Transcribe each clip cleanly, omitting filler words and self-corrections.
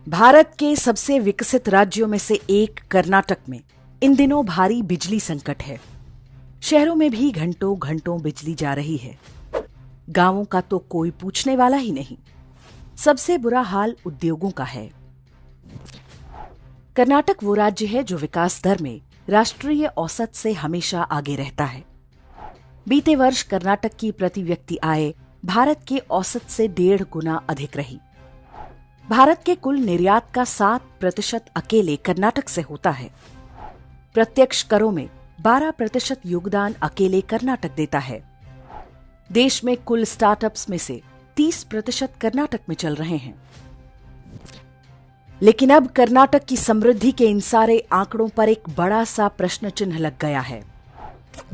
भारत के सबसे विकसित राज्यों में से एक कर्नाटक में इन दिनों भारी बिजली संकट है। शहरों में भी घंटों घंटों बिजली जा रही है। गांवों का तो कोई पूछने वाला ही नहीं। सबसे बुरा हाल उद्योगों का है। कर्नाटक वो राज्य है जो विकास दर में राष्ट्रीय औसत से हमेशा आगे रहता है। बीते वर्ष कर्नाटक की प्रति व्यक्ति आय भारत के औसत से 1.5 गुना अधिक रही। भारत के कुल निर्यात का 7% अकेले कर्नाटक से होता है। प्रत्यक्ष करों में 12% योगदान अकेले कर्नाटक देता है। देश में कुल स्टार्टअप्स में से 30% कर्नाटक में चल रहे हैं। लेकिन अब कर्नाटक की समृद्धि के इन सारे आंकड़ों पर एक बड़ा सा प्रश्न चिन्ह लग गया है।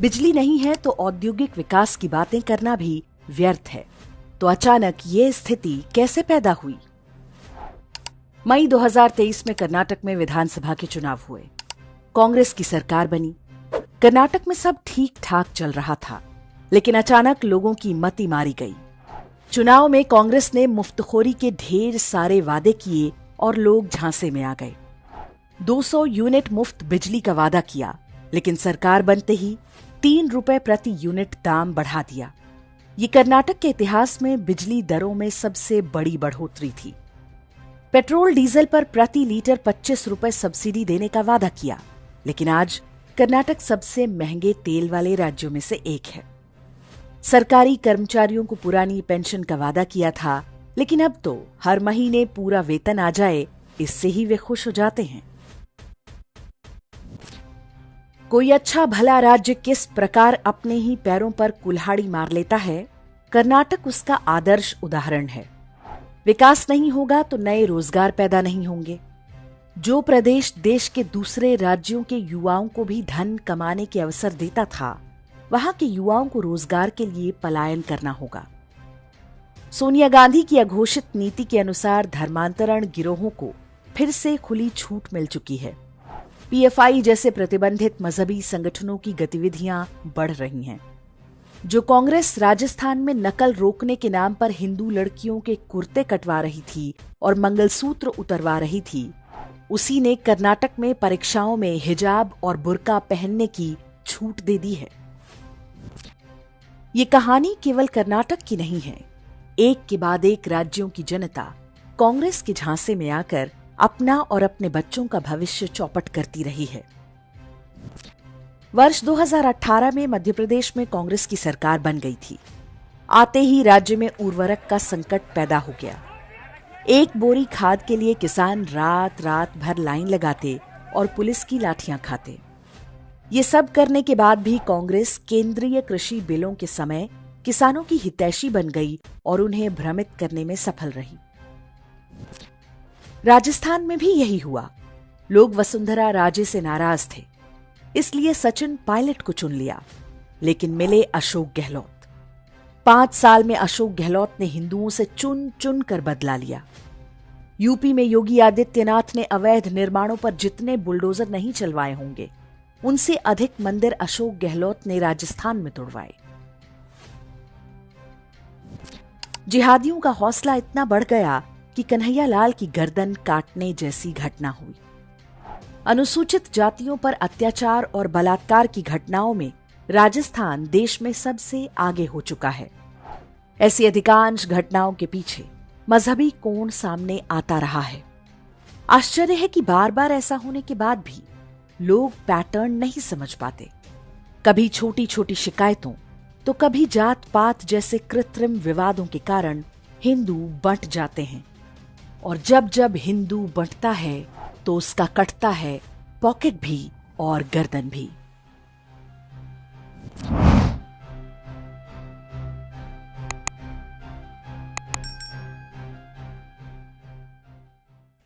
बिजली नहीं है तो औद्योगिक विकास की बातें करना भी व्यर्थ है। तो अचानक ये स्थिति कैसे पैदा हुई? मई 2023 में कर्नाटक में विधानसभा के चुनाव हुए। कांग्रेस की सरकार बनी। कर्नाटक में सब ठीक ठाक चल रहा था, लेकिन अचानक लोगों की मति मारी गई। चुनाव में कांग्रेस ने मुफ्तखोरी के ढेर सारे वादे किए और लोग झांसे में आ गए। 200 यूनिट मुफ्त बिजली का वादा किया, लेकिन सरकार बनते ही 3 रुपए प्रति यूनिट दाम बढ़ा दिया। ये कर्नाटक के इतिहास में बिजली दरों में सबसे बड़ी बढ़ोतरी थी। पेट्रोल डीजल पर प्रति लीटर 25 रुपए सब्सिडी देने का वादा किया, लेकिन आज कर्नाटक सबसे महंगे तेल वाले राज्यों में से एक है। सरकारी कर्मचारियों को पुरानी पेंशन का वादा किया था, लेकिन अब तो हर महीने पूरा वेतन आ जाए, इससे ही वे खुश हो जाते हैं। कोई अच्छा भला राज्य किस प्रकार अपने ही पैरों पर कुल्हाड़ी मार लेता है, कर्नाटक उसका आदर्श उदाहरण है। विकास नहीं होगा तो नए रोजगार पैदा नहीं होंगे। जो प्रदेश देश के दूसरे राज्यों के युवाओं को भी धन कमाने के अवसर देता था, वहां के युवाओं को रोजगार के लिए पलायन करना होगा। सोनिया गांधी की अघोषित नीति के अनुसार धर्मांतरण गिरोहों को फिर से खुली छूट मिल चुकी है। पीएफआई जैसे प्रतिबंधित मजहबी संगठनों की गतिविधियां बढ़ रही हैं। जो कांग्रेस राजस्थान में नकल रोकने के नाम पर हिंदू लड़कियों के कुर्ते कटवा रही थी और मंगलसूत्र उतरवा रही थी, उसी ने कर्नाटक में परीक्षाओं में हिजाब और बुर्का पहनने की छूट दे दी है। ये कहानी केवल कर्नाटक की नहीं है। एक के बाद एक राज्यों की जनता कांग्रेस के झांसे में आकर अपना और अपने बच्चों का भविष्य चौपट करती रही है। वर्ष 2018 में मध्य प्रदेश में कांग्रेस की सरकार बन गई थी। आते ही राज्य में उर्वरक का संकट पैदा हो गया। एक बोरी खाद के लिए किसान रात रात भर लाइन लगाते और पुलिस की लाठियां खाते। ये सब करने के बाद भी कांग्रेस केंद्रीय कृषि बिलों के समय किसानों की हितैषी बन गई और उन्हें भ्रमित करने में सफल रही। राजस्थान में भी यही हुआ। लोग वसुंधरा राजे से नाराज थे, इसलिए सचिन पायलट को चुन लिया, लेकिन मिले अशोक गहलोत। 5 साल में अशोक गहलोत ने हिंदुओं से चुन चुन कर बदला लिया। यूपी में योगी आदित्यनाथ ने अवैध निर्माणों पर जितने बुलडोजर नहीं चलवाए होंगे, उनसे अधिक मंदिर अशोक गहलोत ने राजस्थान में तोड़वाए। जिहादियों का हौसला इतना बढ़ गया कि कन्हैयालाल की गर्दन काटने जैसी घटना हुई। अनुसूचित जातियों पर अत्याचार और बलात्कार की घटनाओं में राजस्थान देश में सबसे आगे हो चुका है। ऐसी अधिकांश घटनाओं के पीछे मजहबी कोण सामने आता रहा है। आश्चर्य है कि बार बार ऐसा होने के बाद भी लोग पैटर्न नहीं समझ पाते। कभी छोटी छोटी शिकायतों तो कभी जात पात जैसे कृत्रिम विवादों के कारण हिंदू बंट जाते हैं, और जब जब हिंदू बंटता है तो उसका कटता है पॉकेट भी और गर्दन भी।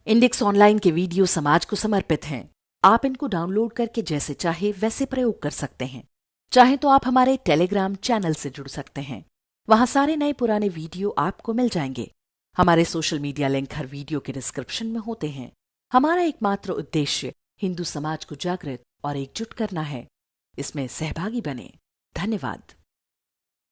इंडेक्स ऑनलाइन के वीडियो समाज को समर्पित हैं। आप इनको डाउनलोड करके जैसे चाहे वैसे प्रयोग कर सकते हैं। चाहे तो आप हमारे टेलीग्राम चैनल से जुड़ सकते हैं। वहां सारे नए पुराने वीडियो आपको मिल जाएंगे। हमारे सोशल मीडिया लिंक हर वीडियो के डिस्क्रिप्शन में होते हैं। हमारा एकमात्र उद्देश्य हिंदू समाज को जागृत और एकजुट करना है। इसमें सहभागी बने। धन्यवाद।